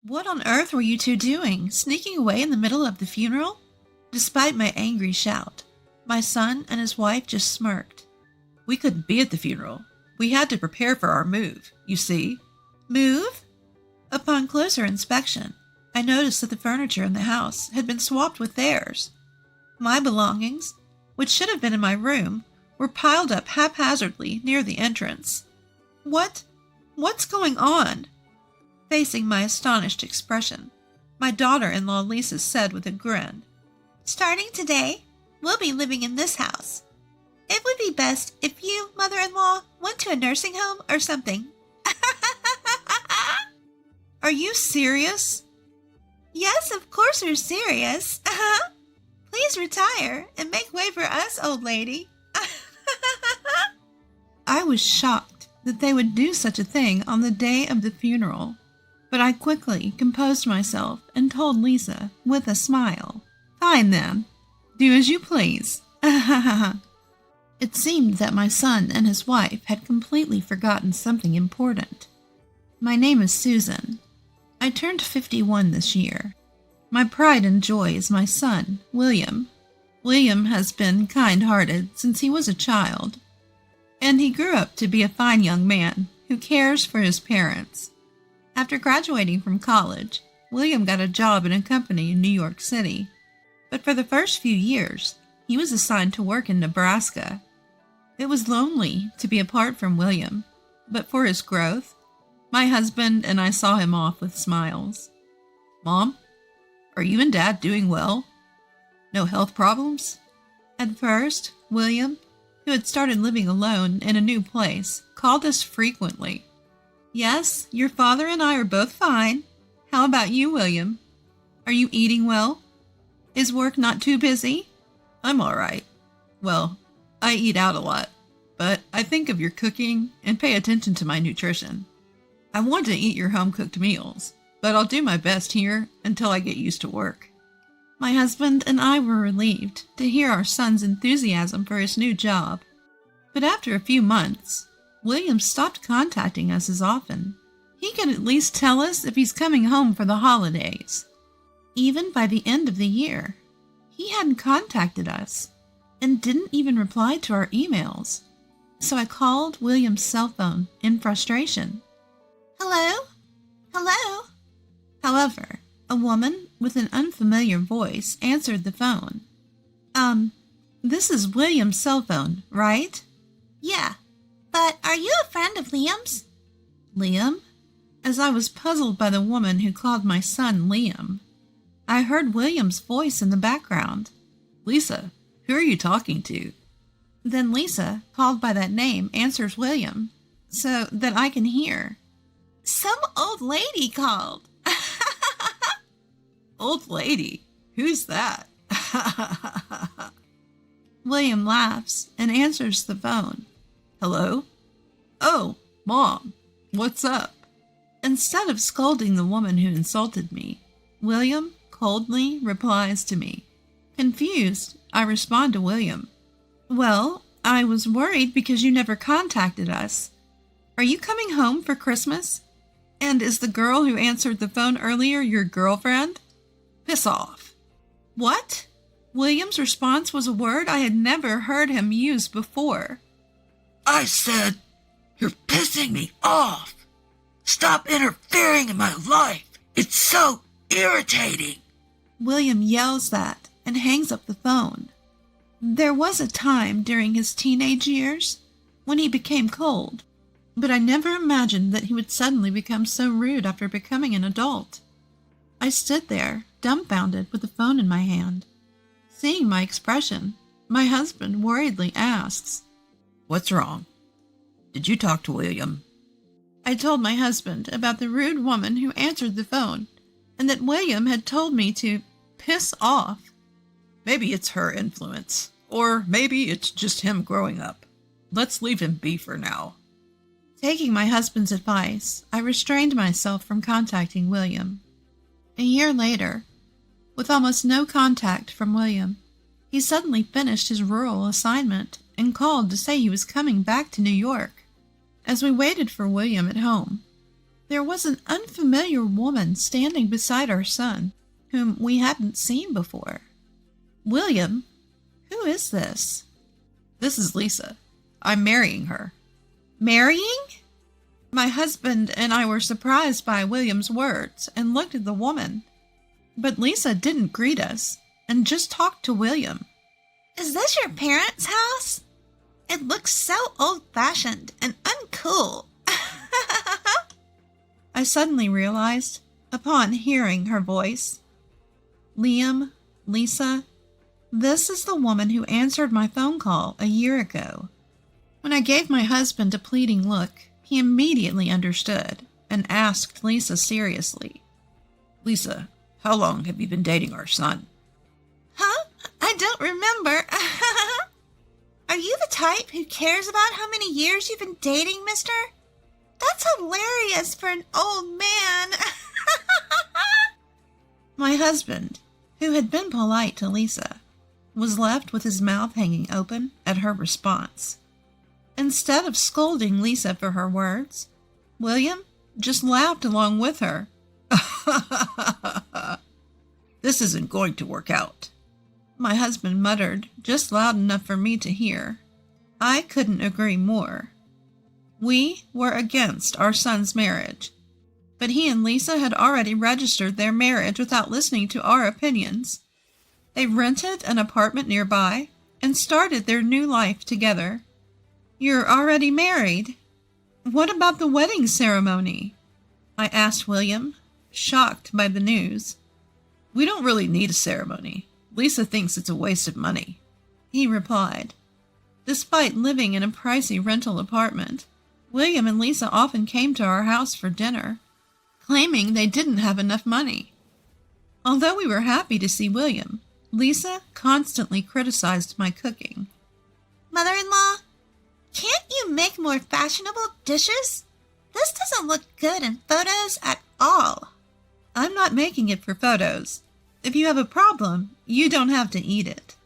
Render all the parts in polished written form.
What on earth were you two doing, sneaking away in the middle of the funeral? Despite my angry shout, my son and his wife just smirked. We couldn't be at the funeral. We had to prepare for our move, you see. Move? Upon closer inspection, I noticed that the furniture in the house had been swapped with theirs. My belongings, which should have been in my room, were piled up haphazardly near the entrance. What's going on? Facing my astonished expression, my daughter-in-law Lisa said with a grin, "Starting today, we'll be living in this house. It would be best if you, mother-in-law, went to a nursing home or something." Are you serious? Yes, of course we're serious. Please retire and make way for us, old lady. I was shocked that they would do such a thing on the day of the funeral, but I quickly composed myself and told Lisa with a smile, "Fine then, do as you please." It seemed that my son and his wife had completely forgotten something important. My name is Susan. I turned 51 this year. My pride and joy is my son, William. William has been kind-hearted since he was a child, and he grew up to be a fine young man who cares for his parents. After graduating from college, William got a job in a company in New York City, but for the first few years, he was assigned to work in Nebraska. It was lonely to be apart from William, but for his growth, my husband and I saw him off with smiles. Mom, are you and Dad doing well? No health problems? At first, William, who had started living alone in a new place, called us frequently. "Yes, your father and I are both fine. How about you, William? Are you eating well? Is work not too busy?" I'm all right. Well, I eat out a lot, but I think of your cooking and pay attention to my nutrition. I want to eat your home-cooked meals, but I'll do my best here until I get used to work. My husband and I were relieved to hear our son's enthusiasm for his new job. But after a few months, William stopped contacting us as often. He could at least tell us if he's coming home for the holidays. Even by the end of the year, he hadn't contacted us and didn't even reply to our emails. So I called William's cell phone in frustration. "Hello? Hello?" However, a woman with an unfamiliar voice answered the phone. This is William's cell phone, right?" "Yeah, but are you a friend of Liam's?" "Liam?" As I was puzzled by the woman who called my son Liam, I heard William's voice in the background. "Lisa, who are you talking to?" Then Lisa, called by that name, answers William, so that I can hear. "Some old lady called." Old lady? Who's that? William laughs and answers the phone. "Hello? Oh, Mom, what's up?" Instead of scolding the woman who insulted me, William coldly replies to me. Confused, I respond to William. "Well, I was worried because you never contacted us. Are you coming home for Christmas? And is the girl who answered the phone earlier your girlfriend?" Piss off. What? William's response was a word I had never heard him use before. "I said, you're pissing me off. Stop interfering in my life. It's so irritating." William yells that and hangs up the phone. There was a time during his teenage years when he became cold, but I never imagined that he would suddenly become so rude after becoming an adult. I stood there, dumbfounded with the phone in my hand. Seeing my expression, my husband worriedly asks, "What's wrong? Did you talk to William?" I told my husband about the rude woman who answered the phone, and that William had told me to piss off. "Maybe it's her influence, or maybe it's just him growing up. Let's leave him be for now." Taking my husband's advice, I restrained myself from contacting William. A year later, with almost no contact from William, he suddenly finished his rural assignment and called to say he was coming back to New York. As we waited for William at home, there was an unfamiliar woman standing beside our son, whom we hadn't seen before. William, who is this? This is Lisa. I'm marrying her. Marrying? My husband and I were surprised by William's words and looked at the woman. But Lisa didn't greet us and just talked to William. Is this your parents' house? It looks so old-fashioned and uncool. I suddenly realized, upon hearing her voice, Liam, Lisa, this is the woman who answered my phone call a year ago. When I gave my husband a pleading look, he immediately understood and asked Lisa seriously, Lisa, how long have you been dating our son? Huh? I don't remember. Are you the type who cares about how many years you've been dating, mister? That's hilarious for an old man. My husband, who had been polite to Lisa, was left with his mouth hanging open at her response. Instead of scolding Lisa for her words, William just laughed along with her. This isn't going to work out. My husband muttered just loud enough for me to hear. I couldn't agree more. We were against our son's marriage, but he and Lisa had already registered their marriage without listening to our opinions. They rented an apartment nearby and started their new life together. You're already married? What about the wedding ceremony? I asked William, shocked by the news. We don't really need a ceremony. Lisa thinks it's a waste of money, he replied. Despite living in a pricey rental apartment, William and Lisa often came to our house for dinner, claiming they didn't have enough money. Although we were happy to see William, Lisa constantly criticized my cooking. Mother-in-law, can't you make more fashionable dishes? This doesn't look good in photos at all. I'm not making it for photos. If you have a problem, you don't have to eat it.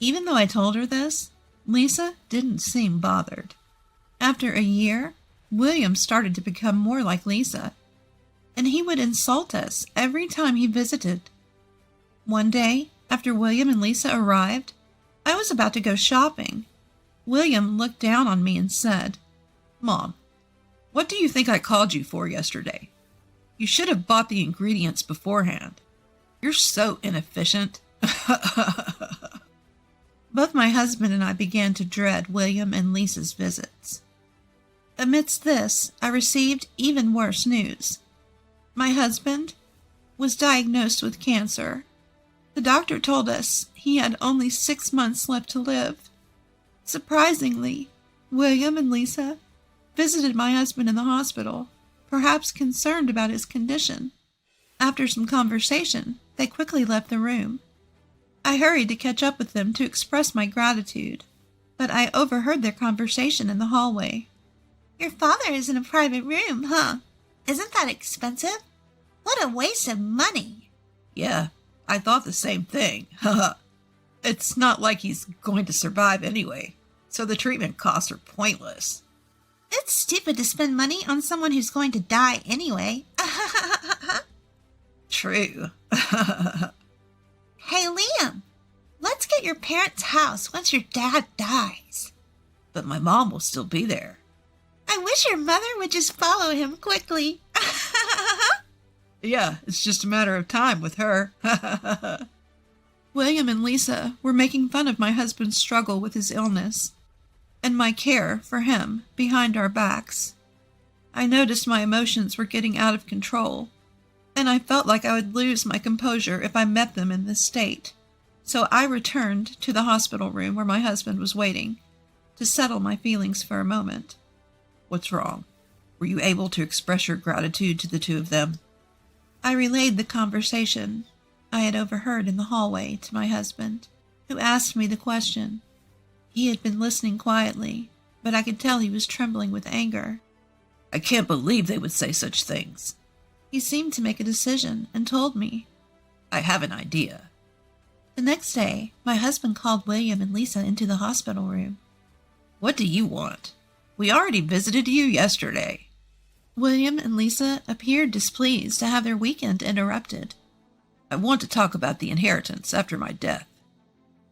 Even though I told her this, Lisa didn't seem bothered. After a year, William started to become more like Lisa, and he would insult us every time he visited. One day, after William and Lisa arrived, I was about to go shopping. William looked down on me and said, Mom, what do you think I called you for yesterday? You should have bought the ingredients beforehand. You're so inefficient. Both my husband and I began to dread William and Lisa's visits. Amidst this, I received even worse news. My husband was diagnosed with cancer. The doctor told us he had only 6 months left to live. Surprisingly, William and Lisa visited my husband in the hospital, perhaps concerned about his condition. After some conversation, they quickly left the room. I hurried to catch up with them to express my gratitude, but I overheard their conversation in the hallway. Your father is in a private room, huh? Isn't that expensive? What a waste of money. Yeah, I thought the same thing. It's not like he's going to survive anyway, so the treatment costs are pointless. It's stupid to spend money on someone who's going to die anyway. True. Hey, Liam, let's get your parents' house once your dad dies. But my mom will still be there. I wish your mother would just follow him quickly. Yeah, it's just a matter of time with her. William and Lisa were making fun of my husband's struggle with his illness and my care for him behind our backs. I noticed my emotions were getting out of control, and I felt like I would lose my composure if I met them in this state. So I returned to the hospital room where my husband was waiting to settle my feelings for a moment. What's wrong? Were you able to express your gratitude to the two of them? I relayed the conversation I had overheard in the hallway to my husband, who asked me the question. He had been listening quietly, but I could tell he was trembling with anger. I can't believe they would say such things. He seemed to make a decision and told me. I have an idea. The next day, my husband called William and Lisa into the hospital room. What do you want? We already visited you yesterday. William and Lisa appeared displeased to have their weekend interrupted. I want to talk about the inheritance after my death.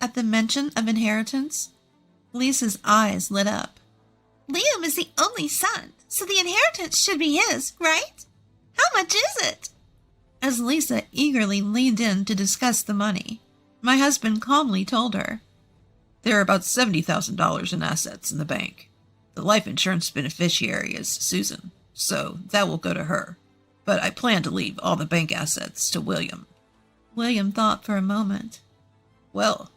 At the mention of inheritance, Lisa's eyes lit up. Liam is the only son, so the inheritance should be his, right? How much is it? As Lisa eagerly leaned in to discuss the money, my husband calmly told her, There are about $70,000 in assets in the bank. The life insurance beneficiary is Susan, so that will go to her. But I plan to leave all the bank assets to William. William thought for a moment. Well,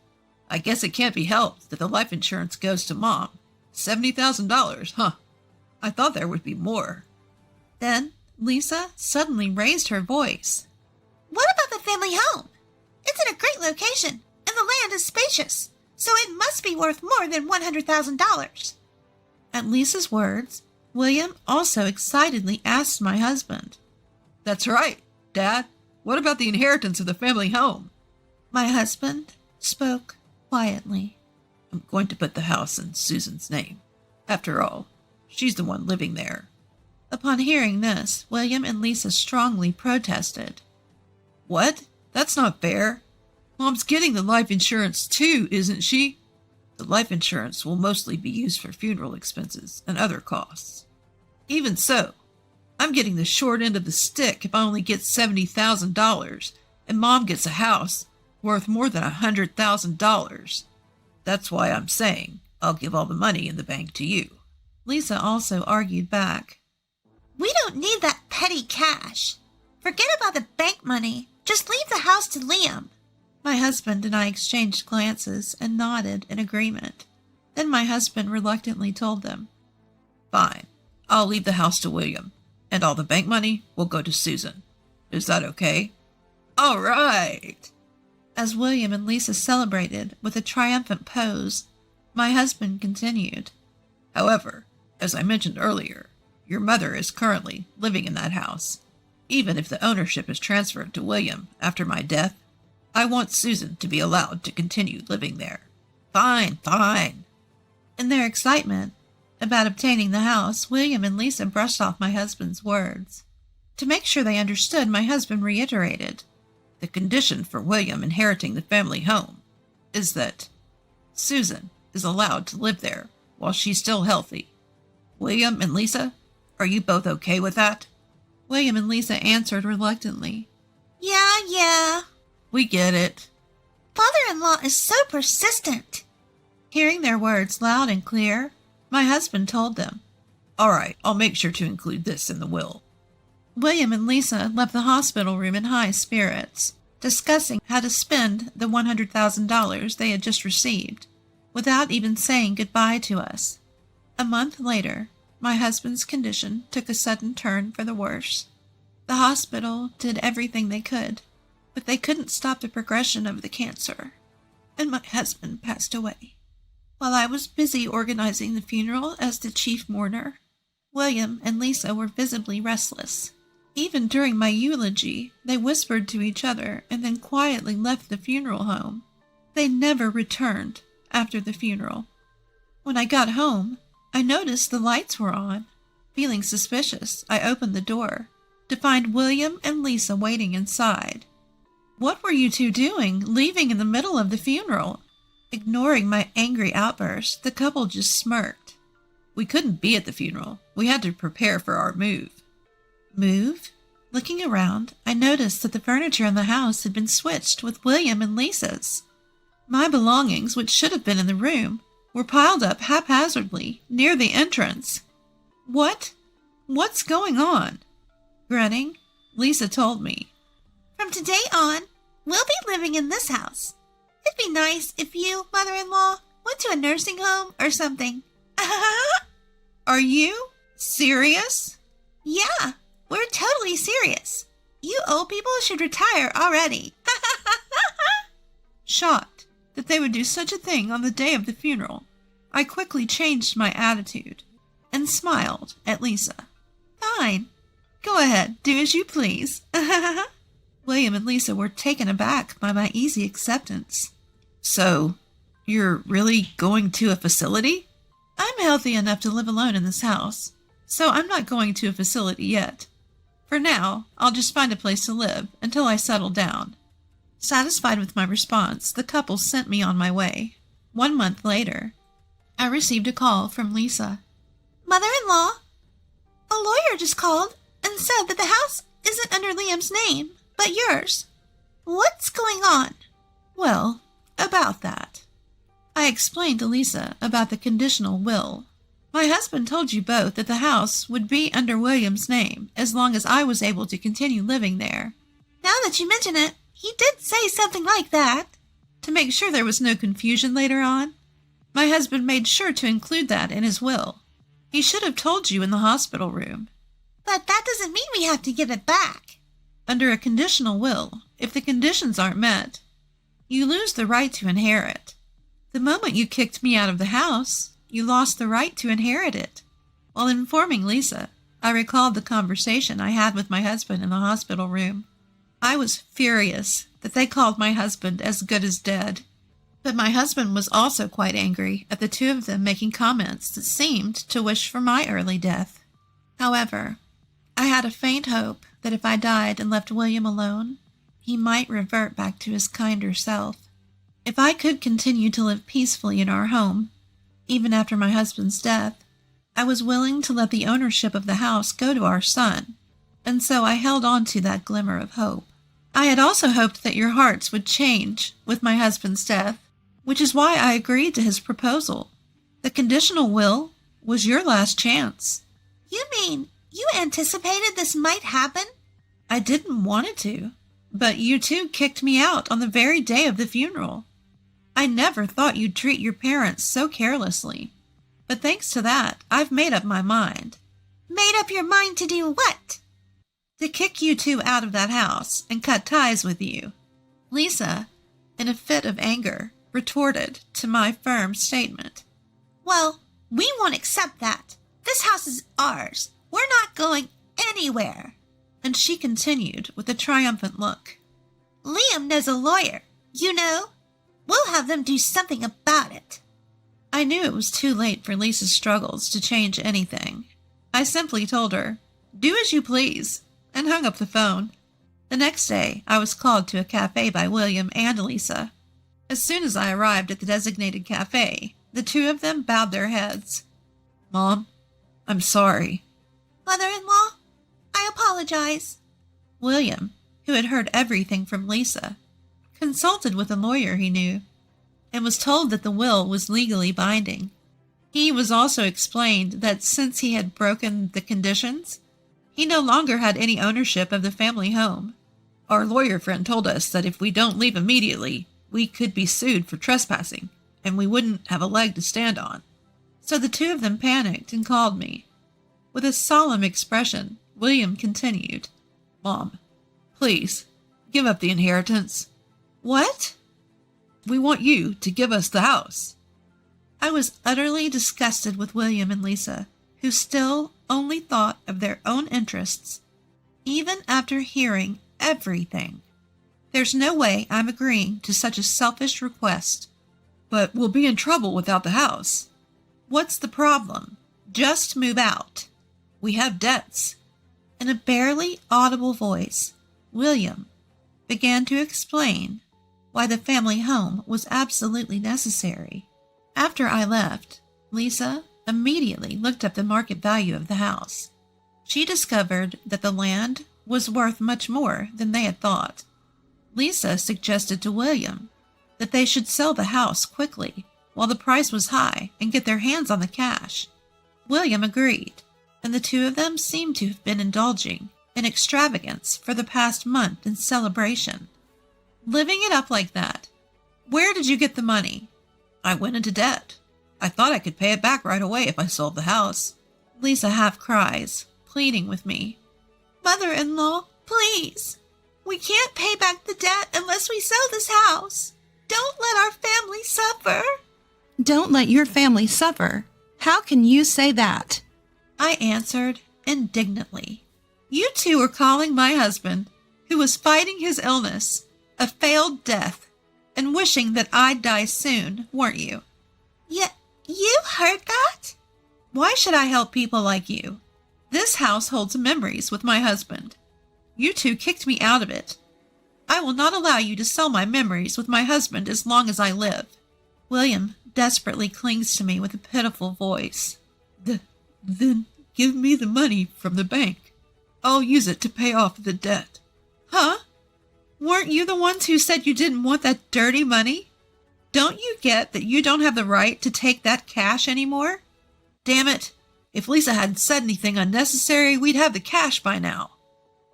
I guess it can't be helped that the life insurance goes to Mom. $70,000, huh? I thought there would be more. Then Lisa suddenly raised her voice. What about the family home? It's in a great location, and the land is spacious, so it must be worth more than $100,000. At Lisa's words, William also excitedly asked my husband. That's right, Dad. What about the inheritance of the family home? My husband spoke quietly. I'm going to put the house in Susan's name. After all, she's the one living there. Upon hearing this, William and Lisa strongly protested. What? That's not fair. Mom's getting the life insurance too, isn't she? The life insurance will mostly be used for funeral expenses and other costs. Even so, I'm getting the short end of the stick if I only get $70,000 and Mom gets a house worth more than $100,000. That's why I'm saying I'll give all the money in the bank to you. Lisa also argued back. We don't need that petty cash. Forget about the bank money. Just leave the house to Liam. My husband and I exchanged glances and nodded in agreement. Then my husband reluctantly told them, Fine, I'll leave the house to William, and all the bank money will go to Susan. Is that okay? All right! As William and Lisa celebrated with a triumphant pose, my husband continued. However, as I mentioned earlier, your mother is currently living in that house. Even if the ownership is transferred to William after my death, I want Susan to be allowed to continue living there. Fine. In their excitement about obtaining the house, William and Lisa brushed off my husband's words. To make sure they understood, my husband reiterated, The condition for William inheriting the family home is that Susan is allowed to live there while she's still healthy. William and Lisa, are you both okay with that? William and Lisa answered reluctantly. Yeah. We get it. Father-in-law is so persistent. Hearing their words loud and clear, my husband told them. All right, I'll make sure to include this in the will. William and Lisa left the hospital room in high spirits, discussing how to spend the $100,000 they had just received, without even saying goodbye to us. A month later, my husband's condition took a sudden turn for the worse. The hospital did everything they could, but they couldn't stop the progression of the cancer, and my husband passed away. While I was busy organizing the funeral as the chief mourner, William and Lisa were visibly restless. Even during my eulogy, they whispered to each other and then quietly left the funeral home. They never returned after the funeral. When I got home, I noticed the lights were on. Feeling suspicious, I opened the door to find William and Lisa waiting inside. What were you two doing, leaving in the middle of the funeral? Ignoring my angry outburst, the couple just smirked. We couldn't be at the funeral. We had to prepare for our move. Move? Looking around, I noticed that the furniture in the house had been switched with William and Lisa's. My belongings, which should have been in the room, were piled up haphazardly near the entrance. What's going on? Grinning, Lisa told me. From today on, we'll be living in this house. It'd be nice if you, mother-in-law, went to a nursing home or something. Are you serious? Yeah, we're totally serious. You old people should retire already. Shocked that they would do such a thing on the day of the funeral, I quickly changed my attitude and smiled at Lisa. Fine. Go ahead, do as you please. William and Lisa were taken aback by my easy acceptance. So, you're really going to a facility? I'm healthy enough to live alone in this house. so I'm not going to a facility yet. For now, I'll just find a place to live until I settle down." Satisfied with my response, the couple sent me on my way. 1 month later, I received a call from Lisa. "Mother-in-law, a lawyer just called and said that the house isn't under Liam's name, but yours. What's going on?" Well, about that. I explained to Lisa about the conditional will. My husband told you both that the house would be under William's name as long as I was able to continue living there. Now that you mention it, he did say something like that. To make sure there was no confusion later on, my husband made sure to include that in his will. He should have told you in the hospital room. But that doesn't mean we have to give it back. Under a conditional will, if the conditions aren't met, you lose the right to inherit. The moment you kicked me out of the house, you lost the right to inherit it. While informing Lisa, I recalled the conversation I had with my husband in the hospital room. I was furious that they called my husband as good as dead. But my husband was also quite angry at the two of them making comments that seemed to wish for my early death. However, I had a faint hope that if I died and left William alone, he might revert back to his kinder self. If I could continue to live peacefully in our home, even after my husband's death, I was willing to let the ownership of the house go to our son, and so I held on to that glimmer of hope. I had also hoped that your hearts would change with my husband's death, which is why I agreed to his proposal. The conditional will was your last chance. You mean you anticipated this might happen? I didn't want it to, but you two kicked me out on the very day of the funeral. I never thought you'd treat your parents so carelessly. But thanks to that, I've made up my mind. Made up your mind to do what? To kick you two out of that house and cut ties with you. Lisa, in a fit of anger, retorted to my firm statement. "Well, we won't accept that. This house is ours. We're not going anywhere." And she continued with a triumphant look. "Liam knows a lawyer, you know. We'll have them do something about it." I knew it was too late for Lisa's struggles to change anything. I simply told her, "Do as you please," and hung up the phone. The next day, I was called to a cafe by William and Lisa. As soon as I arrived at the designated cafe, the two of them bowed their heads. "Mom, I'm sorry." "Mother-in-law, I apologize." William, who had heard everything from Lisa, consulted with a lawyer he knew, and was told that the will was legally binding. He was also explained that since he had broken the conditions, he no longer had any ownership of the family home. Our lawyer friend told us that if we don't leave immediately, we could be sued for trespassing, and we wouldn't have a leg to stand on. So the two of them panicked and called me. With a solemn expression, William continued, "Mom, please, give up the inheritance." "What?" "We want you to give us the house." I was utterly disgusted with William and Lisa, who still only thought of their own interests, even after hearing everything. There's no way I'm agreeing to such a selfish request. "But we'll be in trouble without the house." "What's the problem? Just move out. We have debts." In a barely audible voice, William began to explain why the family home was absolutely necessary. After I left, Lisa immediately looked up the market value of the house. She discovered that the land was worth much more than they had thought. Lisa suggested to William that they should sell the house quickly while the price was high and get their hands on the cash. William agreed, and the two of them seemed to have been indulging in extravagance for the past month in celebration. Living it up like that. "Where did you get the money?" "I went into debt. I thought I could pay it back right away if I sold the house." Lisa half cries, pleading with me. "Mother-in-law, please. We can't pay back the debt unless we sell this house. Don't let our family suffer." Don't let your family suffer. How can you say that? I answered indignantly. "You two are calling my husband, who was fighting his illness, a failed death, and wishing that I'd die soon, weren't you?" You heard that? "Why should I help people like you? This house holds memories with my husband. You two kicked me out of it. I will not allow you to sell my memories with my husband as long as I live. William desperately clings to me with a pitiful voice. Then give me the money from the bank. I'll use it to pay off the debt. Huh? Weren't you the ones who said you didn't want that dirty money? Don't you get that you don't have the right to take that cash anymore? Damn it. If Lisa hadn't said anything unnecessary, we'd have the cash by now.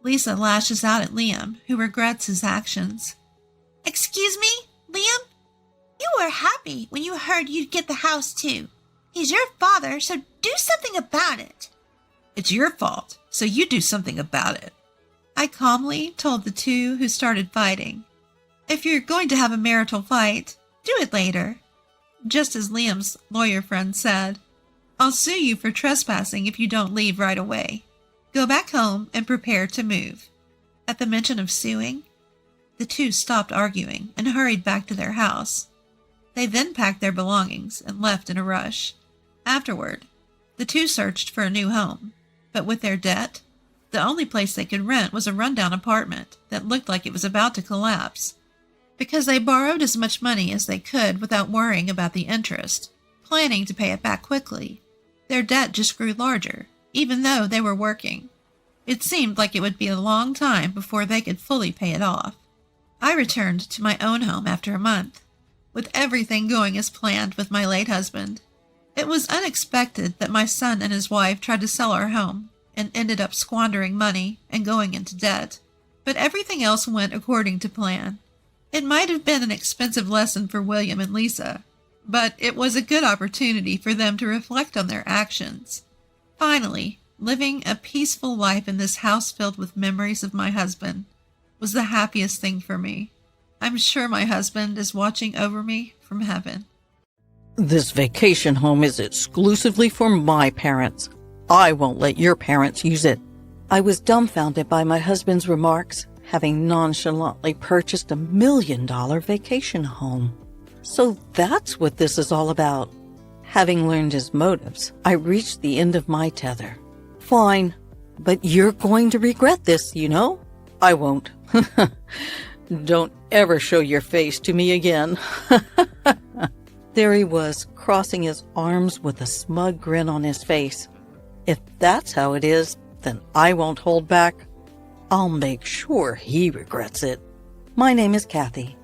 Lisa lashes out at Liam, who regrets his actions. Excuse me, Liam? You were happy when you heard you'd get the house too. He's your father, so do something about it. It's your fault, so you do something about it. I calmly told the two who started fighting. If you're going to have a marital fight, do it later. Just as Liam's lawyer friend said, I'll sue you for trespassing if you don't leave right away. Go back home and prepare to move. At the mention of suing, the two stopped arguing and hurried back to their house. They then packed their belongings and left in a rush. Afterward, the two searched for a new home, but with their debt, the only place they could rent was a rundown apartment that looked like it was about to collapse. Because they borrowed as much money as they could without worrying about the interest, planning to pay it back quickly, their debt just grew larger, even though they were working. It seemed like it would be a long time before they could fully pay it off. I returned to my own home after a month, with everything going as planned with my late husband. It was unexpected that my son and his wife tried to sell our home and ended up squandering money and going into debt, but everything else went according to plan. It might have been an expensive lesson for William and Lisa, but it was a good opportunity for them to reflect on their actions. Finally, living a peaceful life in this house filled with memories of my husband was the happiest thing for me. I'm sure my husband is watching over me from heaven. This vacation home is exclusively for my parents. I won't let your parents use it. I was dumbfounded by my husband's remarks, having nonchalantly purchased $1 million vacation home. So that's what this is all about. Having learned his motives, I reached the end of my tether. Fine, but you're going to regret this, you know? I won't. Don't ever show your face to me again. There he was, crossing his arms with a smug grin on his face. If that's how it is, then I won't hold back. I'll make sure he regrets it. My name is Kathy.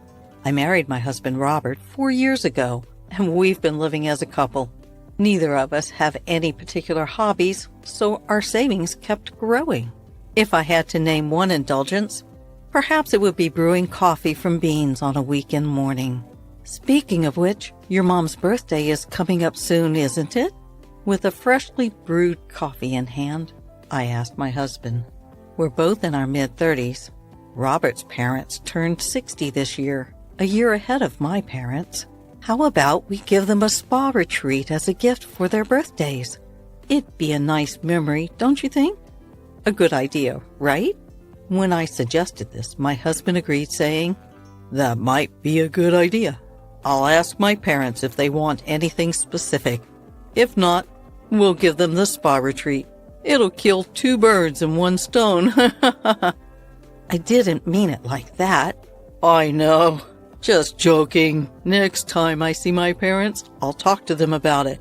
I married my husband Robert 4 years ago, and we've been living as a couple. Neither of us have any particular hobbies, so our savings kept growing. If I had to name one indulgence, perhaps it would be brewing coffee from beans on a weekend morning. Speaking of which, your mom's birthday is coming up soon, isn't it? With a freshly brewed coffee in hand, I asked my husband. We're both in our mid-30s. Robert's parents turned 60 this year, a year ahead of my parents. How about we give them a spa retreat as a gift for their birthdays? It'd be a nice memory, don't you think? A good idea, right? When I suggested this, my husband agreed, saying, "That might be a good idea. I'll ask my parents if they want anything specific. If not, we'll give them the spa retreat. It'll kill 2 birds in 1 stone." I didn't mean it like that. I know. Just joking. Next time I see my parents, I'll talk to them about it.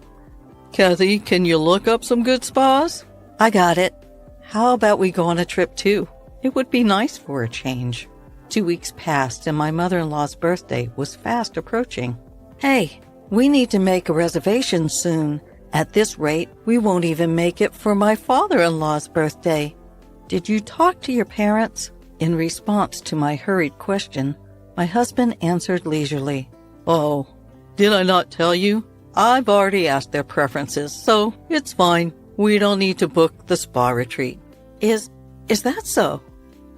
Kathy, can you look up some good spas? I got it. How about we go on a trip too? It would be nice for a change. 2 weeks passed and my mother-in-law's birthday was fast approaching. Hey, we need to make a reservation soon. At this rate, we won't even make it for my father-in-law's birthday. Did you talk to your parents? In response to my hurried question, my husband answered leisurely, "Oh, did I not tell you? I've already asked their preferences, so it's fine. We don't need to book the spa retreat." Is that so?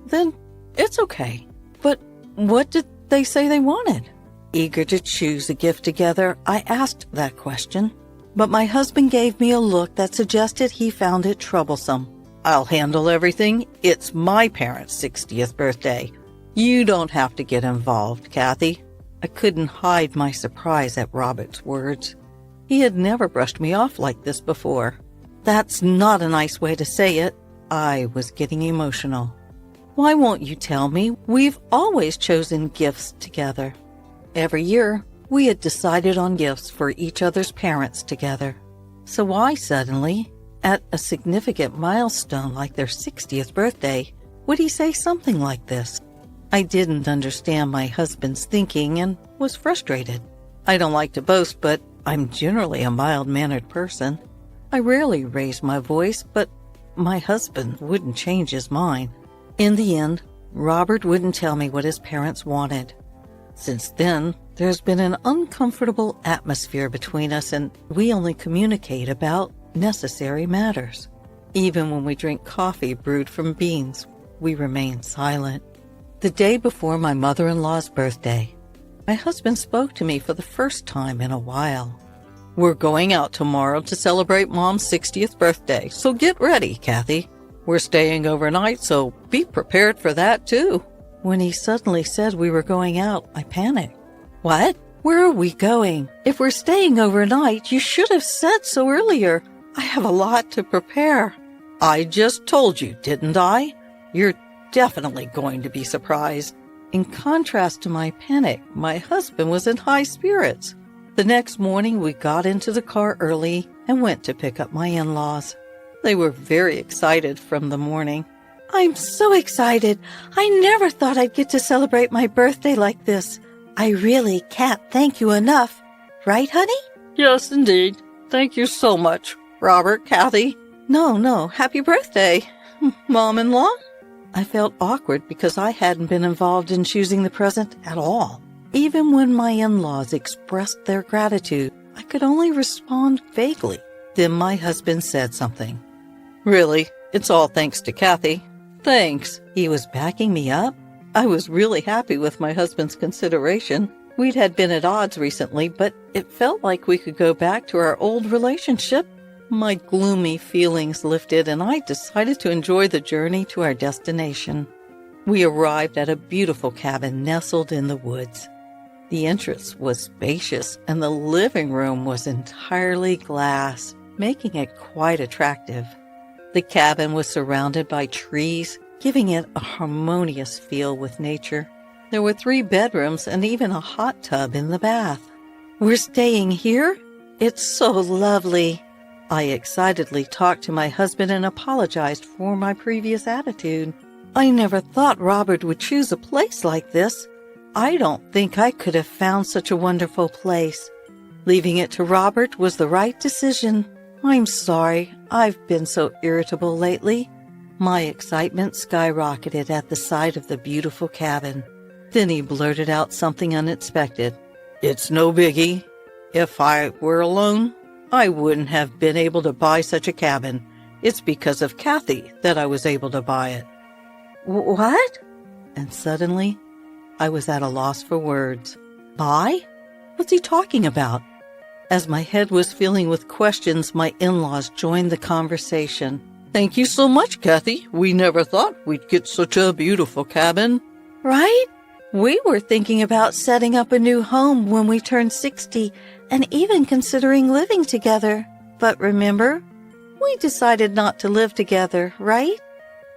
Then it's okay. But what did they say they wanted? Eager to choose a gift together, I asked that question. But my husband gave me a look that suggested he found it troublesome. I'll handle everything. It's my parents' 60th birthday. You don't have to get involved, Kathy. I couldn't hide my surprise at Robert's words. He had never brushed me off like this before. That's not a nice way to say it. I was getting emotional. Why won't you tell me? We've always chosen gifts together. Every year, we had decided on gifts for each other's parents together. So why suddenly, at a significant milestone like their 60th birthday, would he say something like this? I didn't understand my husband's thinking and was frustrated. I don't like to boast, but I'm generally a mild-mannered person. I rarely raise my voice, but my husband wouldn't change his mind. In the end, Robert wouldn't tell me what his parents wanted. Since then, there's been an uncomfortable atmosphere between us, and we only communicate about necessary matters. Even when we drink coffee brewed from beans, we remain silent. The day before my mother-in-law's birthday, my husband spoke to me for the first time in a while. We're going out tomorrow to celebrate Mom's 60th birthday, so get ready, Kathy. We're staying overnight, so be prepared for that too. When he suddenly said we were going out, I panicked. What? Where are we going? If we're staying overnight, you should have said so earlier. I have a lot to prepare. I just told you, didn't I? You're definitely going to be surprised. In contrast to my panic, my husband was in high spirits. The next morning, we got into the car early and went to pick up my in-laws. They were very excited from the morning. I'm so excited. I never thought I'd get to celebrate my birthday like this. I really can't thank you enough. Right, honey? Yes, indeed. Thank you so much, Robert, Kathy. No, happy birthday, Mom-in-law. I felt awkward because I hadn't been involved in choosing the present at all. Even when my in-laws expressed their gratitude, I could only respond vaguely. Then my husband said something. Really, it's all thanks to Kathy. Thanks. He was backing me up. I was really happy with my husband's consideration. We'd had been at odds recently, but it felt like we could go back to our old relationship. My gloomy feelings lifted, and I decided to enjoy the journey to our destination. We arrived at a beautiful cabin nestled in the woods. The entrance was spacious, and the living room was entirely glass, making it quite attractive. The cabin was surrounded by trees, giving it a harmonious feel with nature. There were 3 bedrooms and even a hot tub in the bath. We're staying here? It's so lovely. I excitedly talked to my husband and apologized for my previous attitude. I never thought Robert would choose a place like this. I don't think I could have found such a wonderful place. Leaving it to Robert was the right decision. I'm sorry, I've been so irritable lately. My excitement skyrocketed at the sight of the beautiful cabin. Then he blurted out something unexpected. It's no biggie. If I were alone, I wouldn't have been able to buy such a cabin. It's because of Kathy that I was able to buy it. What? And suddenly, I was at a loss for words. Buy? What's he talking about? As my head was filling with questions, my in-laws joined the conversation. Thank you so much, Kathy. We never thought we'd get such a beautiful cabin. Right? We were thinking about setting up a new home when we turned 60 and even considering living together. But remember, we decided not to live together, right?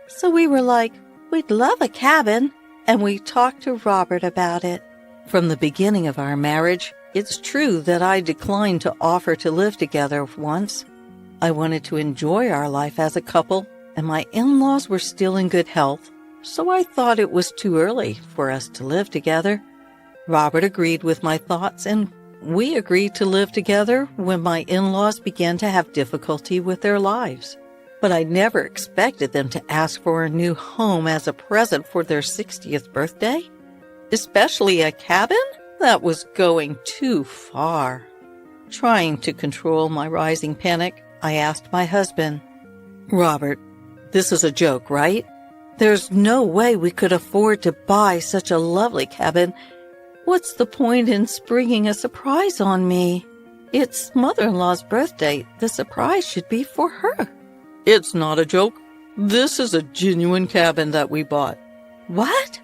So we were like, we'd love a cabin, and we talked to Robert about it. From the beginning of our marriage, it's true that I declined to offer to live together once. I wanted to enjoy our life as a couple, and my in-laws were still in good health, so I thought it was too early for us to live together. Robert agreed with my thoughts, and we agreed to live together when my in-laws began to have difficulty with their lives. But I never expected them to ask for a new home as a present for their 60th birthday. Especially a cabin? That was going too far. Trying to control my rising panic, I asked my husband, Robert, this is a joke, right? There's no way we could afford to buy such a lovely cabin. What's the point in springing a surprise on me? It's mother-in-law's birthday. The surprise should be for her. It's not a joke. This is a genuine cabin that we bought. What?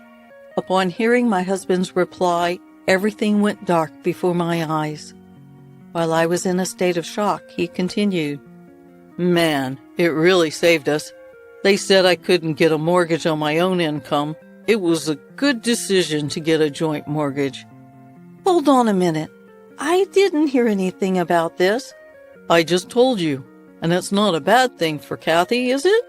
Upon hearing my husband's reply, everything went dark before my eyes. While I was in a state of shock, he continued, Man, it really saved us. They said I couldn't get a mortgage on my own income. It was a good decision to get a joint mortgage. Hold on a minute. I didn't hear anything about this. I just told you, and it's not a bad thing for Kathy, is it?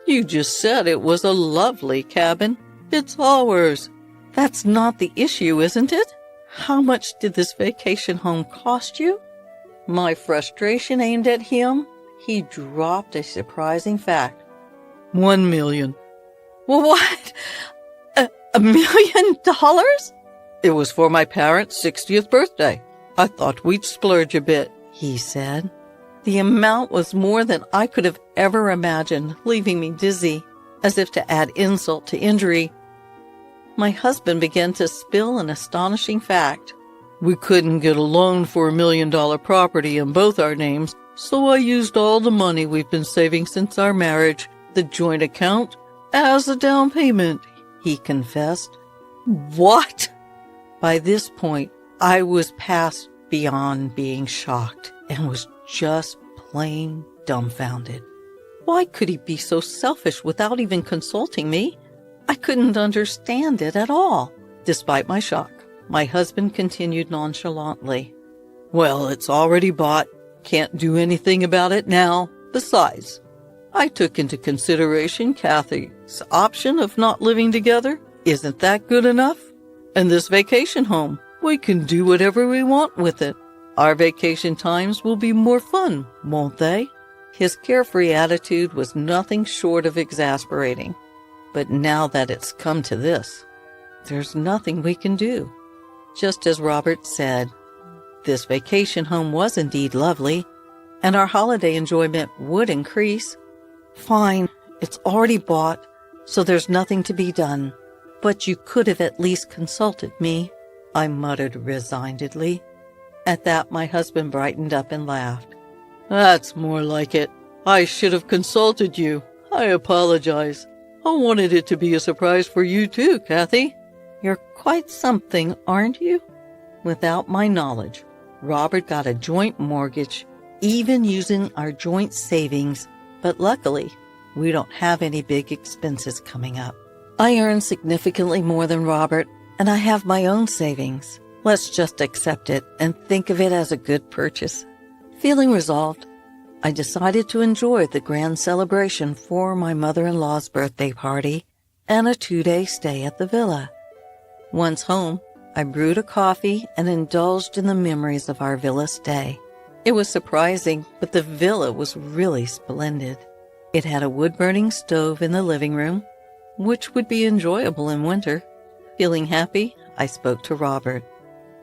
You just said it was a lovely cabin. It's ours. That's not the issue, isn't it? How much did this vacation home cost you? My frustration aimed at him, he dropped a surprising fact. $1 million. What? $1 million? It was for my parents' 60th birthday. I thought we'd splurge a bit, he said. The amount was more than I could have ever imagined, leaving me dizzy. As if to add insult to injury, my husband began to spill an astonishing fact. We couldn't get a loan for $1 million property in both our names, so I used all the money we've been saving since our marriage, the joint account, as a down payment, he confessed. What? By this point, I was past beyond being shocked and was just plain dumbfounded. Why could he be so selfish without even consulting me? I couldn't understand it at all. Despite my shock, my husband continued nonchalantly. Well, it's already bought. Can't do anything about it now. Besides, I took into consideration Kathy's option of not living together. Isn't that good enough? And this vacation home, we can do whatever we want with it. Our vacation times will be more fun, won't they? His carefree attitude was nothing short of exasperating. But now that it's come to this, there's nothing we can do. Just as Robert said, this vacation home was indeed lovely, and our holiday enjoyment would increase. Fine, it's already bought, so there's nothing to be done. But you could have at least consulted me, I muttered resignedly. At that, my husband brightened up and laughed. That's more like it. I should have consulted you. I apologize. I wanted it to be a surprise for you too, Kathy. You're quite something, aren't you? Without my knowledge, Robert got a joint mortgage, even using our joint savings, but luckily, we don't have any big expenses coming up. I earn significantly more than Robert, and I have my own savings. Let's just accept it and think of it as a good purchase. Feeling resolved, I decided to enjoy the grand celebration for my mother-in-law's birthday party and a 2-day stay at the villa. Once home, I brewed a coffee and indulged in the memories of our villa stay. It was surprising, but the villa was really splendid. It had a wood-burning stove in the living room, which would be enjoyable in winter. Feeling happy, I spoke to Robert.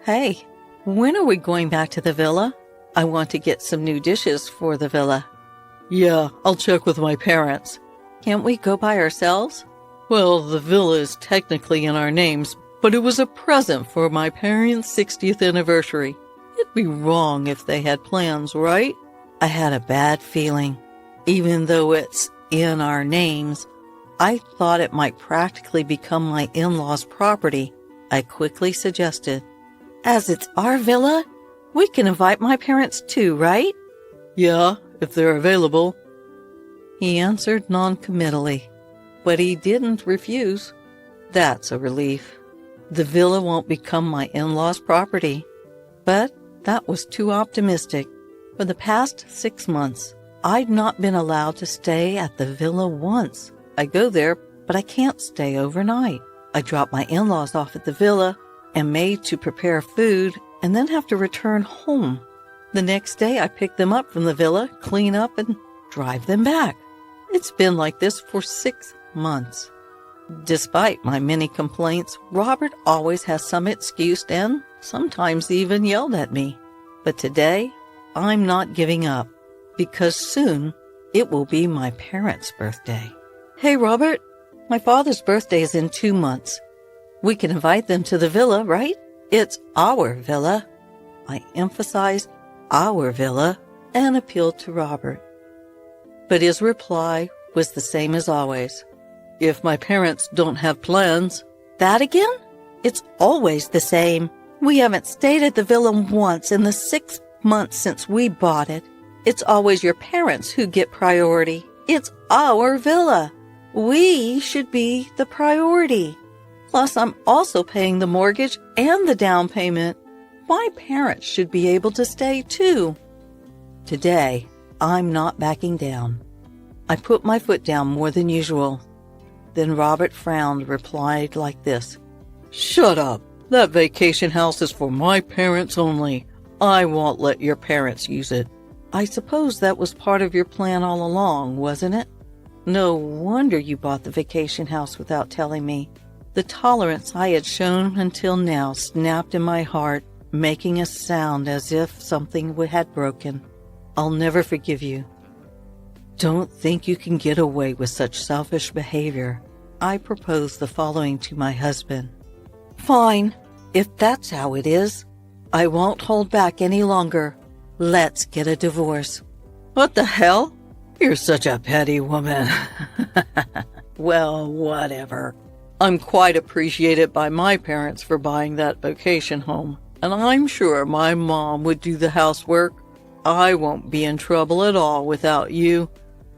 Hey, when are we going back to the villa? I want to get some new dishes for the villa. Yeah, I'll check with my parents. Can't we go by ourselves? Well, the villa is technically in our names, but it was a present for my parents' 60th anniversary. It'd be wrong if they had plans, right? I had a bad feeling. Even though it's in our names, I thought it might practically become my in-laws' property. I quickly suggested. As it's our villa, we can invite my parents too, right? Yeah, if they're available. He answered noncommittally, but he didn't refuse. That's a relief. The villa won't become my in-laws' property. But that was too optimistic. For the past 6 months, I'd not been allowed to stay at the villa once. I go there, but I can't stay overnight. I drop my in-laws off at the villa, am made to prepare food, and then have to return home. The next day, I pick them up from the villa, clean up, and drive them back. It's been like this for 6 months. Despite my many complaints, Robert always has some excuse and sometimes even yelled at me. But today, I'm not giving up, because soon it will be my parents' birthday. Hey, Robert, my father's birthday is in 2 months. We can invite them to the villa, right? It's our villa. I emphasized our villa and appealed to Robert. But his reply was the same as always. If my parents don't have plans. That again? It's always the same. We haven't stayed at the villa once in the 6 months since we bought it. It's always your parents who get priority. It's our villa. We should be the priority. Plus, I'm also paying the mortgage and the down payment. My parents should be able to stay too. Today, I'm not backing down. I put my foot down more than usual. Then Robert frowned, replied like this. Shut up. That vacation house is for my parents only. I won't let your parents use it. I suppose that was part of your plan all along, wasn't it? No wonder you bought the vacation house without telling me. The tolerance I had shown until now snapped in my heart, making a sound as if something had broken. I'll never forgive you. Don't think you can get away with such selfish behavior. I proposed the following to my husband. Fine, if that's how it is. I won't hold back any longer. Let's get a divorce. What the hell? You're such a petty woman. Well, whatever. I'm quite appreciated by my parents for buying that vacation home, and I'm sure my mom would do the housework. I won't be in trouble at all without you.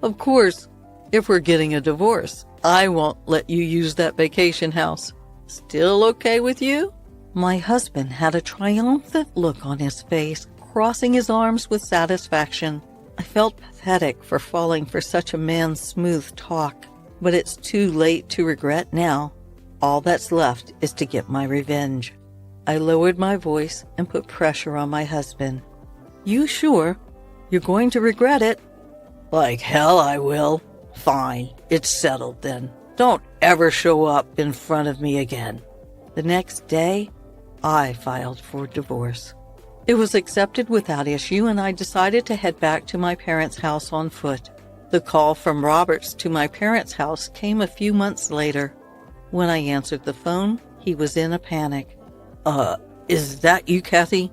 Of course, if we're getting a divorce, I won't let you use that vacation house. Still okay with you? My husband had a triumphant look on his face, crossing his arms with satisfaction. I felt pathetic for falling for such a man's smooth talk, but it's too late to regret now. All that's left is to get my revenge. I lowered my voice and put pressure on my husband. You sure? You're going to regret it? Like hell I will. Fine, it's settled then. Don't ever show up in front of me again. The next day, I filed for divorce. It was accepted without issue, and I decided to head back to my parents' house on foot. The call from Roberts to my parents' house came a few months later. When I answered the phone, he was in a panic. Is that you, Kathy?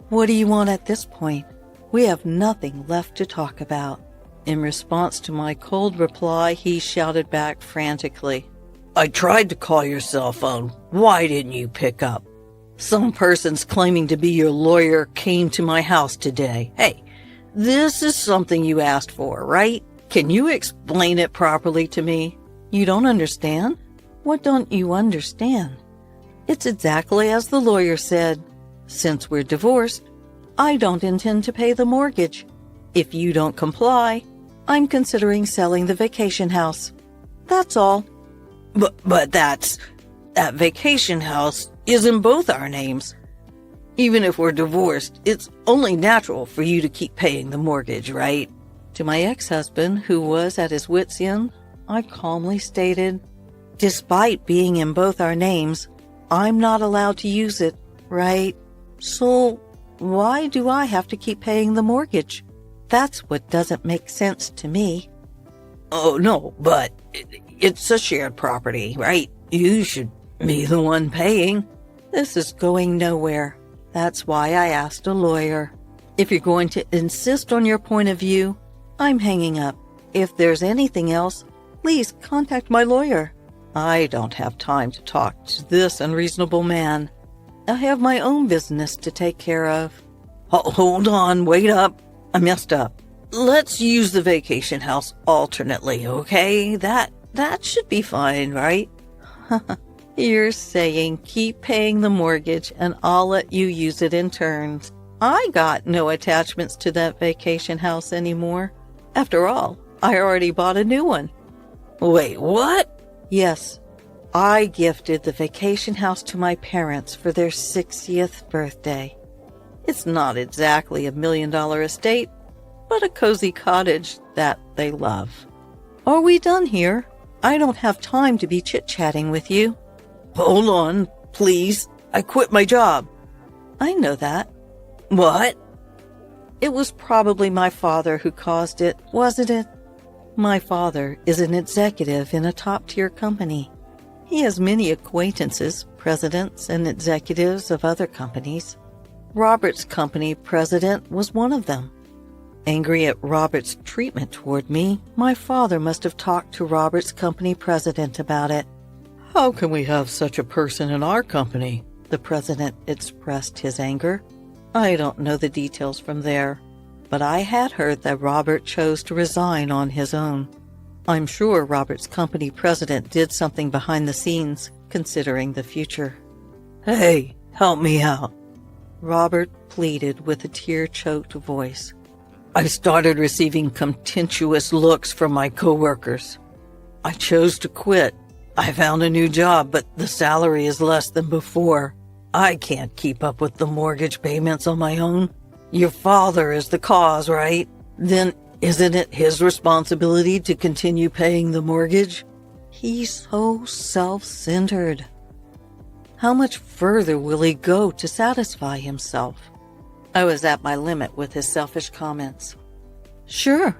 What do you want at this point? We have nothing left to talk about. In response to my cold reply, he shouted back frantically. I tried to call your cell phone. Why didn't you pick up? Some persons claiming to be your lawyer came to my house today. Hey, this is something you asked for, right? Can you explain it properly to me? You don't understand? What don't you understand? It's exactly as the lawyer said. Since we're divorced, I don't intend to pay the mortgage. If you don't comply, I'm considering selling the vacation house. That's all. But that vacation house is in both our names. Even if we're divorced, it's only natural for you to keep paying the mortgage, right? To my ex-husband, who was at his wit's end, I calmly stated, despite being in both our names, I'm not allowed to use it, right? So why do I have to keep paying the mortgage? That's what doesn't make sense to me. Oh, no, but it's a shared property, right? You should be the one paying. This is going nowhere. That's why I asked a lawyer. If you're going to insist on your point of view, I'm hanging up. If there's anything else, please contact my lawyer. I don't have time to talk to this unreasonable man. I have my own business to take care of. Hold on, wait up. I messed up. Let's use the vacation house alternately, okay? That should be fine, right? You're saying keep paying the mortgage and I'll let you use it in turns. I got no attachments to that vacation house anymore. After all, I already bought a new one. Wait, what? Yes, I gifted the vacation house to my parents for their 60th birthday. It's not exactly $1 million estate, but a cozy cottage that they love. Are we done here? I don't have time to be chit-chatting with you. Hold on, please. I quit my job. I know that. What? It was probably my father who caused it, wasn't it? My father is an executive in a top-tier company. He has many acquaintances, presidents, and executives of other companies. Robert's company president was one of them. Angry at Robert's treatment toward me, my father must have talked to Robert's company president about it. How can we have such a person in our company? The president expressed his anger. I don't know the details from there, but I had heard that Robert chose to resign on his own. I'm sure Robert's company president did something behind the scenes, considering the future. Hey, help me out. Robert pleaded with a tear-choked voice. I started receiving contemptuous looks from my coworkers. I chose to quit. I found a new job, but the salary is less than before. I can't keep up with the mortgage payments on my own. Your father is the cause, right? Then isn't it his responsibility to continue paying the mortgage? He's so self-centered. How much further will he go to satisfy himself? I was at my limit with his selfish comments. Sure,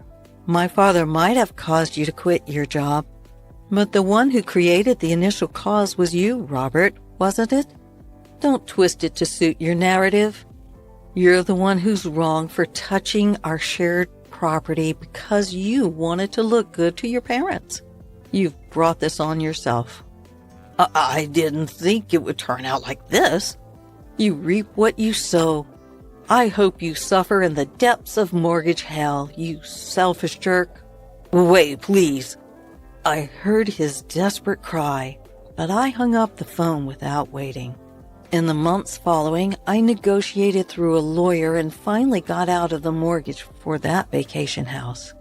my father might have caused you to quit your job, but the one who created the initial cause was you, Robert, wasn't it? Don't twist it to suit your narrative. You're the one who's wrong for touching our shared property because you wanted to look good to your parents. You've brought this on yourself. I didn't think it would turn out like this. You reap what you sow. I hope you suffer in the depths of mortgage hell, you selfish jerk. Wait, please. I heard his desperate cry, but I hung up the phone without waiting. In the months following, I negotiated through a lawyer and finally got out of the mortgage for that vacation house.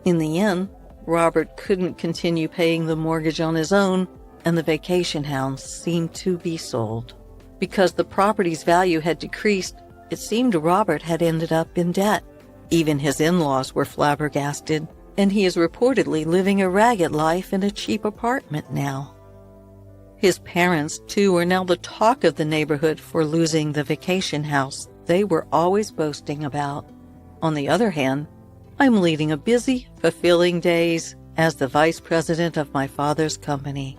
In the end, Robert couldn't continue paying the mortgage on his own, and the vacation house seemed to be sold. Because the property's value had decreased, it seemed Robert had ended up in debt. Even his in-laws were flabbergasted, and he is reportedly living a ragged life in a cheap apartment now. His parents, too, are now the talk of the neighborhood for losing the vacation house they were always boasting about. On the other hand, I'm leading a busy, fulfilling days as the vice president of my father's company.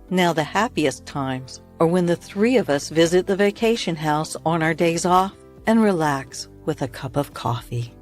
Now the happiest times are when the three of us visit the vacation house on our days off and relax with a cup of coffee.